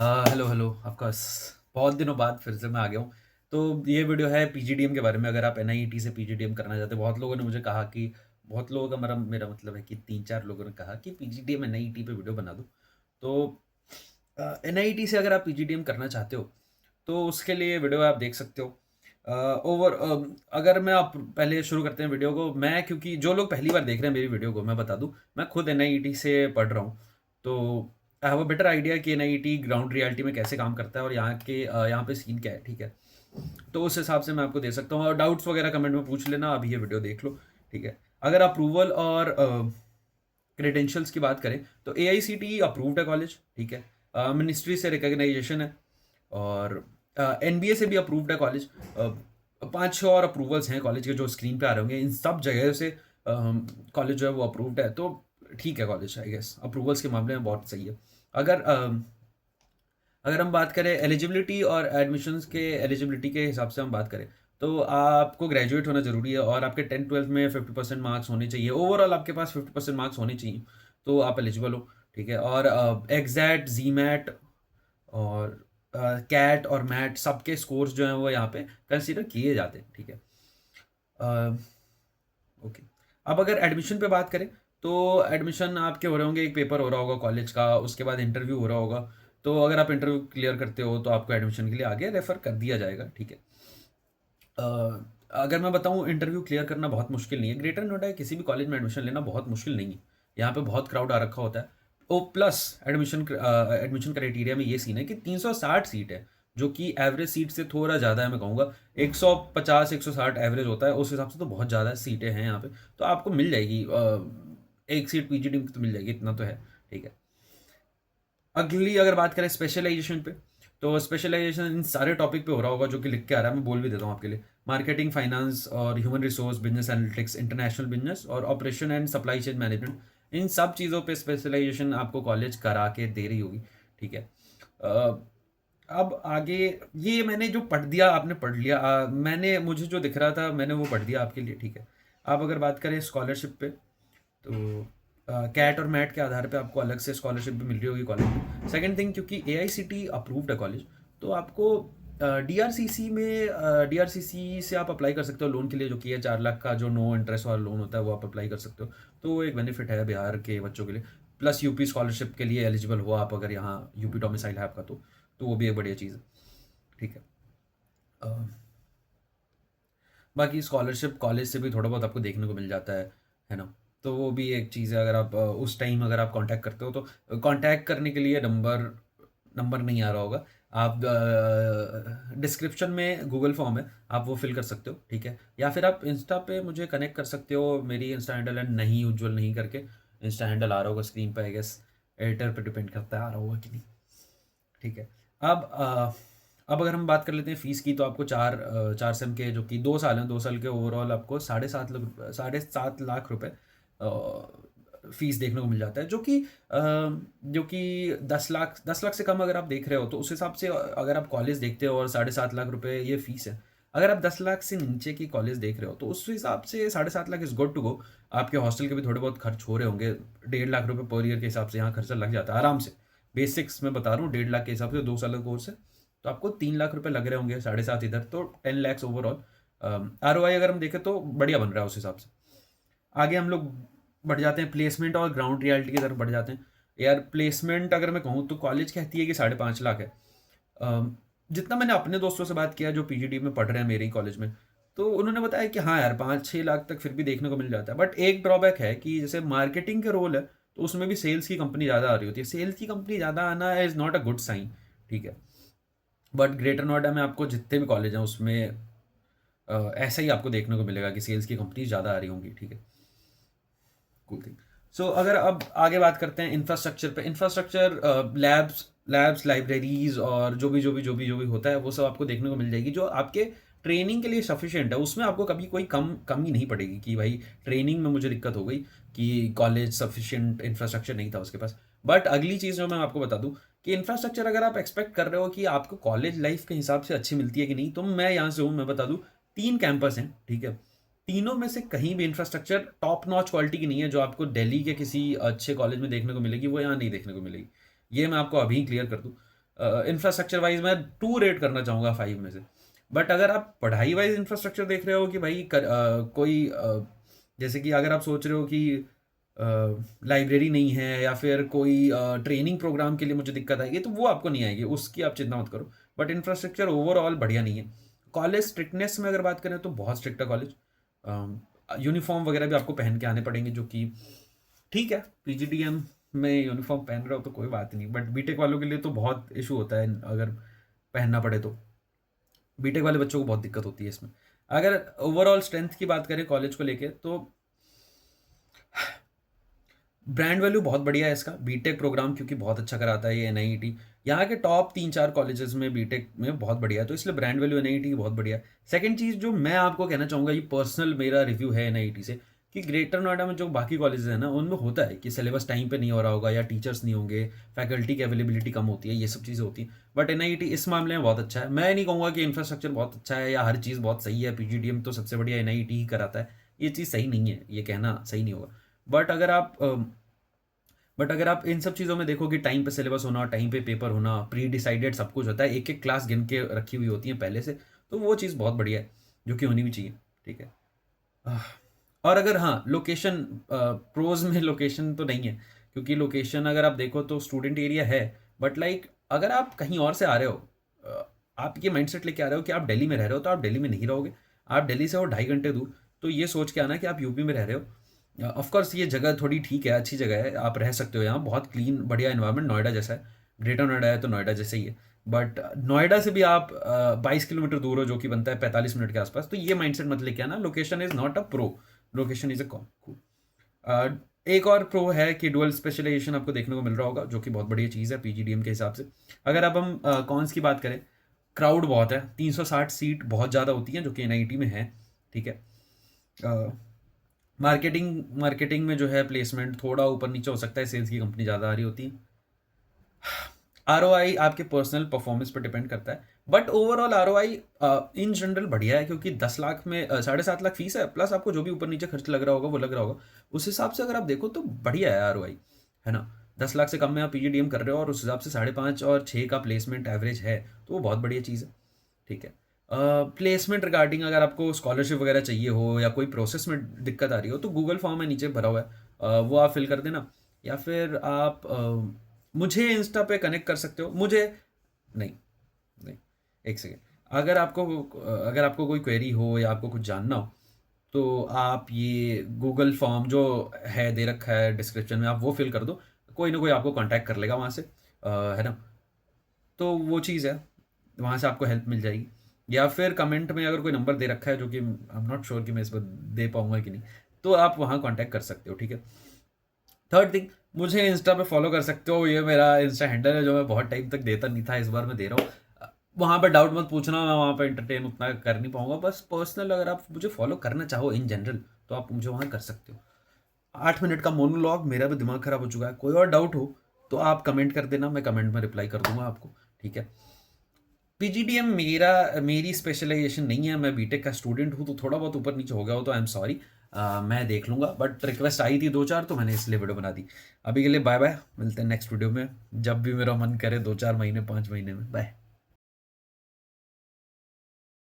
Hello hello आपका बहुत दिनों बाद फिर से मैं आ गया हूँ। तो ये वीडियो है पीजीडीएम के बारे में। अगर आप एनआईटी से पीजीडीएम करना चाहते हो, बहुत लोगों ने मुझे कहा कि बहुत लोगों का मेरा मतलब है कि 3-4 लोगों ने कहा कि पीजीडीएम एनआईटी पे वीडियो बना दो। तो एनआईटी से अगर आप पीजीडीएम करना चाहते हो तो उसके लिए वीडियो आप देख सकते हो। अगर मैं आप पहले शुरू करते हैं वीडियो को, मैं क्योंकि जो लोग पहली बार देख रहे हैं मेरी वीडियो को, मैं बता दूं, मैं खुद एनआईटी से पढ़ रहा हूँ। तो I have a better idea कि एनआईटी ग्राउंड रियलिटी में कैसे काम करता है और यहाँ पे सीन क्या है, ठीक है। तो उस हिसाब से मैं आपको दे सकता हूँ, और डाउट्स वगैरह कमेंट में पूछ लेना। अभी ये वीडियो देख लो, ठीक है। अगर अप्रूवल और क्रेडेंशियल्स की बात करें तो एआईसीटीई अप्रूव्ड है कॉलेज, ठीक है। मिनिस्ट्री से रिकग्नाइजेशन है, और एनबीए से भी अप्रूव्ड है कॉलेज। 5-6 और अप्रूवल्स हैं कॉलेज के जो स्क्रीन पे आ रहे होंगे। इन सब जगह से कॉलेज जो है वो अप्रूव्ड है, तो ठीक है कॉलेज, आई गेस अप्रूवल्स के मामले में बहुत सही है। अगर अगर हम बात करें एलिजिबिलिटी और एडमिशन्स के एलिजिबिलिटी के हिसाब से हम बात करें, तो आपको ग्रेजुएट होना ज़रूरी है और आपके 10-12 में 50% मार्क्स होने चाहिए। ओवरऑल आपके पास 50% मार्क्स होने चाहिए, तो आप एलिजिबल हो, ठीक है। और एग्जैट, जी मैट और कैट और मैट सबके स्कोर्स जो हैं वो यहाँ पे कंसीडर किए जाते हैं, ठीक है। ओके। अब अगर एडमिशन पे बात करें तो एडमिशन आपके हो रहे होंगे, एक पेपर हो रहा होगा कॉलेज का, उसके बाद इंटरव्यू हो रहा होगा। तो अगर आप इंटरव्यू क्लियर करते हो तो आपको एडमिशन के लिए आगे रेफर कर दिया जाएगा, ठीक है। अ, अगर मैं बताऊं, इंटरव्यू क्लियर करना बहुत मुश्किल नहीं है। ग्रेटर नोएडा किसी भी कॉलेज में एडमिशन लेना बहुत मुश्किल नहीं है। यहाँ पे बहुत क्राउड आ रखा होता है। ओ प्लस एडमिशन क्राइटेरिया में ये सीन है कि 360 सीट है, जो कि एवरेज सीट से थोड़ा ज़्यादा है, मैं कहूँगा 150-160 एवरेज होता है, उस हिसाब से तो बहुत ज़्यादा सीटें हैं यहाँ पे। तो आपको मिल जाएगी एक सीट पीजीडी में तो मिल जाएगी, इतना तो है, ठीक है। अगली अगर बात करें स्पेशलाइजेशन पे, तो स्पेशलाइजेशन इन सारे टॉपिक पे हो रहा होगा जो कि लिख के आ रहा है, मैं बोल भी देता हूँ आपके लिए। मार्केटिंग, फाइनेंस और human resource, business analytics, international business और operation and supply chain management, इन सब चीज़ों पे स्पेशलाइजेशन आपको कॉलेज करा के दे रही होगी, ठीक है। अ, अब आगे ये मैंने जो पढ़ दिया आपने पढ़ लिया, मैंने मुझे जो दिख रहा था मैंने वो पढ़ दिया आपके लिए, ठीक है। अब अगर बात करें स्कॉलरशिप पे, तो कैट और मैट के आधार पे आपको अलग से स्कॉलरशिप भी मिल रही होगी कॉलेज में। सेकंड थिंग, क्योंकि एआईसीटी अप्रूव्ड है कॉलेज, तो आपको डीआरसीसी से आप अप्लाई कर सकते हो लोन के लिए, जो कि है 4 लाख का जो नो इंटरेस्ट वाला लोन होता है, वो आप अप्लाई कर सकते हो। तो वो एक बेनिफिट है बिहार के बच्चों के लिए। प्लस यूपी स्कॉलरशिप के लिए एलिजिबल हो आप, अगर यहाँ यूपी डोमिसाइल है आपका, तो वो भी एक बढ़िया चीज़ है, ठीक है। अ, बाकी स्कॉलरशिप कॉलेज से भी थोड़ा बहुत आपको देखने को मिल जाता है ना। तो वो भी एक चीज़ है। अगर आप उस टाइम अगर आप कांटेक्ट करते हो तो कांटेक्ट करने के लिए नंबर नंबर नहीं आ रहा होगा। आप डिस्क्रिप्शन में गूगल फॉर्म है, आप वो फिल कर सकते हो, ठीक है। या फिर आप इंस्टा पे मुझे कनेक्ट कर सकते हो। मेरी इंस्टा हैंडल है नहीं उज्जवल नहीं करके, इंस्टा हैंडल आ रहा होगा स्क्रीन पर, आई गेस एडिटर पे डिपेंड करता है आ रहा होगा कि नहीं, ठीक है। अब अब अगर हम बात कर लेते हैं फ़ीस की, तो आपको 4 सेम के जो कि 2 साल हैं, 2 साल के ओवरऑल आपको 7.5 लाख रुपए फ़ीस देखने को मिल जाता है, जो कि 10 लाख से कम अगर आप देख रहे हो तो उस हिसाब से अगर आप कॉलेज देखते हो और 7.5 लाख रुपए ये फ़ीस है। अगर आप 10 लाख से नीचे की कॉलेज देख रहे हो तो उस हिसाब से 7.5 lakh is good to go. आपके हॉस्टल के भी थोड़े बहुत खर्च हो रहे होंगे। 1.5 लाख रुपए पर ईयर के हिसाब से यहाँ खर्चा लग जाता है आराम से। बेसिक्स मैं बता रहा हूँ, 1.5 लाख के हिसाब से 2 साल का कोर्स है, तो आपको 3 लाख रुपए लग रहे होंगे, 7.5 इधर, तो 10 लैक्स ओवरऑल। आरओआई अगर हम देखें तो बढ़िया बन रहा है उस हिसाब से। आगे हम लोग बढ़ जाते हैं प्लेसमेंट और ग्राउंड रियलिटी की तरफ बढ़ जाते हैं। यार प्लेसमेंट अगर मैं कहूँ तो कॉलेज कहती है कि 5.5 लाख है। जितना मैंने अपने दोस्तों से बात किया जो पीजीडी में पढ़ रहे हैं मेरे ही कॉलेज में, तो उन्होंने बताया कि हाँ यार 5-6 लाख तक फिर भी देखने को मिल जाता है। बट एक ड्रॉबैक है कि जैसे मार्केटिंग के रोल है, तो उसमें भी सेल्स की कंपनी ज़्यादा आ रही होती है। सेल्स की कंपनी ज़्यादा आना is not a good sign, ठीक है। बट ग्रेटर नोएडा में आपको जितने भी कॉलेज हैं उसमें ऐसा ही आपको देखने को मिलेगा कि सेल्स की कंपनी ज़्यादा आ रही होंगी, ठीक है। Cool thing. सो अगर अब आगे बात करते हैं इंफ्रास्ट्रक्चर पे, इंफ्रास्ट्रक्चर लैब्स लाइब्रेरीज और जो भी होता है वो सब आपको देखने को मिल जाएगी, जो आपके ट्रेनिंग के लिए सफिशिएंट है। उसमें आपको कभी कोई कमी नहीं पड़ेगी कि भाई ट्रेनिंग में मुझे दिक्कत हो गई कि कॉलेज सफिशिएंट इंफ्रास्ट्रक्चर नहीं था उसके पास। बट अगली चीज़ जो मैं आपको बता दूं कि इंफ्रास्ट्रक्चर अगर आप एक्सपेक्ट कर रहे हो कि आपको कॉलेज लाइफ के हिसाब से अच्छी मिलती है कि नहीं, तो मैं यहाँ से हूँ, मैं बता दूँ 3 कैंपस हैं, ठीक है। तीनों में से कहीं भी इंफ्रास्ट्रक्चर टॉप नॉच क्वालिटी की नहीं है। जो आपको दिल्ली के किसी अच्छे कॉलेज में देखने को मिलेगी वो यहाँ नहीं देखने को मिलेगी। ये मैं आपको अभी क्लियर कर दूँ। इंफ्रास्ट्रक्चर वाइज मैं 2 रेट करना चाहूँगा 5 में से। बट अगर आप पढ़ाई वाइज इंफ्रास्ट्रक्चर देख रहे हो कि भाई कोई जैसे कि अगर आप सोच रहे हो कि लाइब्रेरी नहीं है या फिर कोई ट्रेनिंग प्रोग्राम के लिए मुझे दिक्कत आएगी, तो वो आपको नहीं आएगी, उसकी आप चिंता मत करो। बट इंफ्रास्ट्रक्चर ओवरऑल बढ़िया नहीं है। कॉलेज स्ट्रिक्टनेस में अगर बात करें तो बहुत स्ट्रिक्ट है कॉलेज। यूनिफॉर्म वगैरह भी आपको पहन के आने पड़ेंगे, जो कि ठीक है, पीजीडीएम में यूनिफॉर्म पहन रहे हो तो कोई बात नहीं, बट बीटेक वालों के लिए तो बहुत इशू होता है अगर पहनना पड़े तो। बीटेक वाले बच्चों को बहुत दिक्कत होती है इसमें। अगर ओवरऑल स्ट्रेंथ की बात करें कॉलेज को लेके, तो ब्रांड वैल्यू बहुत बढ़िया है इसका बीटेक प्रोग्राम, क्योंकि बहुत अच्छा कराता है ये एनआईटी। यहाँ के टॉप 3-4 कॉलेजेस में बीटेक में बहुत बढ़िया है, तो इसलिए ब्रांड वैल्यू एनआईटी की बहुत बढ़िया है। सेकंड चीज़ जो मैं आपको कहना चाहूँगा, ये पर्सनल मेरा रिव्यू है एनआईटी से, कि ग्रेटर नोएडा में जो बाकी कॉलेजेस हैं ना, उनमें होता है कि सिलेबस टाइम पे नहीं हो रहा होगा, या टीचर्स नहीं होंगे, फैकल्टी की अवेलेबिलिटी कम होती है, ये सब चीज़ें होती हैं। बट एनआईटी इस मामले में बहुत अच्छा है। मैं नहीं कहूँगा कि इंफ्रास्ट्रक्चर बहुत अच्छा है या हर चीज़ बहुत सही है, पीजीडीएम तो सबसे बढ़िया एनआईटी ही कराता है, ये चीज़ सही नहीं है, ये कहना सही नहीं होगा। बट अगर आप इन सब चीज़ों में देखो कि टाइम पे सिलेबस होना, टाइम पे पेपर होना, प्री डिसाइडेड सब कुछ होता है, एक एक क्लास गिन के रखी हुई होती है पहले से, तो वो चीज़ बहुत बढ़िया है, जो कि होनी भी चाहिए। ठीक है। आह, और अगर हाँ लोकेशन, प्रोज में लोकेशन तो नहीं है, क्योंकि लोकेशन अगर आप देखो तो स्टूडेंट एरिया है, बट लाइक अगर आप कहीं और से आ रहे हो, आप ये माइंडसेट लेके आ रहे हो कि आप दिल्ली में रह रहे हो, तो आप दिल्ली में नहीं रहोगे। आप दिल्ली से हो 2.5 घंटे दूर, तो ये सोच के आना कि आप यूपी में रह रहे हो। ऑफ कोर्स ये जगह थोड़ी ठीक है, अच्छी जगह है, आप रह सकते हो यहाँ, बहुत क्लीन बढ़िया इन्वायरमेंट, नोएडा जैसा है। ग्रेटर नोएडा है तो नोएडा जैसा ही है। बट नोएडा से भी आप 22 किलोमीटर दूर हो, जो कि बनता है 45 मिनट के आसपास, तो ये माइंडसेट मत लेके आना, location is not a pro, location is a con. एक और प्रो है कि डुअल स्पेशलाइजेशन आपको देखने को मिल रहा होगा, जो कि बहुत बढ़िया चीज़ है पीजीडीएम के हिसाब से। अगर अब हम कॉन्स की बात करें, क्राउड बहुत है, 360 सीट बहुत ज़्यादा होती हैं, जो कि एनआईटी में है। ठीक है। मार्केटिंग मार्केटिंग में जो है प्लेसमेंट थोड़ा ऊपर नीचे हो सकता है, सेल्स की कंपनी ज़्यादा आ रही होती है। आरओआई आपके पर्सनल परफॉर्मेंस पर डिपेंड करता है, but overall ROI in general बढ़िया है, क्योंकि 10 लाख में 7.5 लाख फीस है, प्लस आपको जो भी ऊपर नीचे खर्च लग रहा होगा वो लग रहा होगा, उस हिसाब से अगर आप देखो तो बढ़िया है आरओआई, है ना। 10 लाख से कम में आप पीजीडीएम कर रहे हो और उस हिसाब से 5.5 और 6 का प्लेसमेंट एवरेज है, तो वो बहुत बढ़िया चीज़ है। ठीक है। प्लेसमेंट रिगार्डिंग अगर आपको स्कॉलरशिप वगैरह चाहिए हो या कोई प्रोसेस में दिक्कत आ रही हो, तो गूगल फॉर्म है नीचे भरा हुआ है, वो आप फिल कर देना, या फिर आप मुझे इंस्टा पे कनेक्ट कर सकते हो। मुझे नहीं, नहीं, एक सेकेंड। अगर आपको कोई क्वेरी हो या आपको कुछ जानना हो, तो आप ये गूगल फॉर्म जो है दे रखा है डिस्क्रिप्शन में, आप वो फिल कर दो, कोई ना कोई आपको कांटेक्ट कर लेगा वहाँ से, है ना। तो वो चीज़ है, वहाँ से आपको हेल्प मिल जाएगी। या फिर कमेंट में अगर कोई नंबर दे रखा है, जो कि आई एम नॉट श्योर कि मैं इस पर दे पाऊंगा कि नहीं, तो आप वहाँ कांटेक्ट कर सकते हो। ठीक है। थर्ड थिंग, मुझे इंस्टा पे फॉलो कर सकते हो, ये मेरा इंस्टा हैंडल है, जो मैं बहुत टाइम तक देता नहीं था, इस बार मैं दे रहा हूँ। वहाँ पे डाउट मत पूछना, मैं वहाँ पे एंटरटेन उतना कर नहीं पाऊंगा। बस पर्सनल अगर आप मुझे फॉलो करना चाहो इन जनरल, तो आप मुझे वहाँ कर सकते हो। 8 मिनट का मोनोलॉग, मेरा भी दिमाग खराब हो चुका है। कोई और डाउट हो तो आप कमेंट कर देना, मैं कमेंट में रिप्लाई कर दूंगा आपको। ठीक है। पीजीडीएम मेरी स्पेशलाइजेशन नहीं है, मैं बीटेक का स्टूडेंट हूँ, तो थोड़ा बहुत ऊपर नीचे हो गया हो तो आई एम सॉरी। मैं देख लूँगा, बट रिक्वेस्ट आई थी 2-4, तो मैंने इसलिए वीडियो बना दी। अभी के लिए बाय बाय, मिलते हैं नेक्स्ट वीडियो में, जब भी मेरा मन करे, 2-4 महीने 5 महीने में। बाय।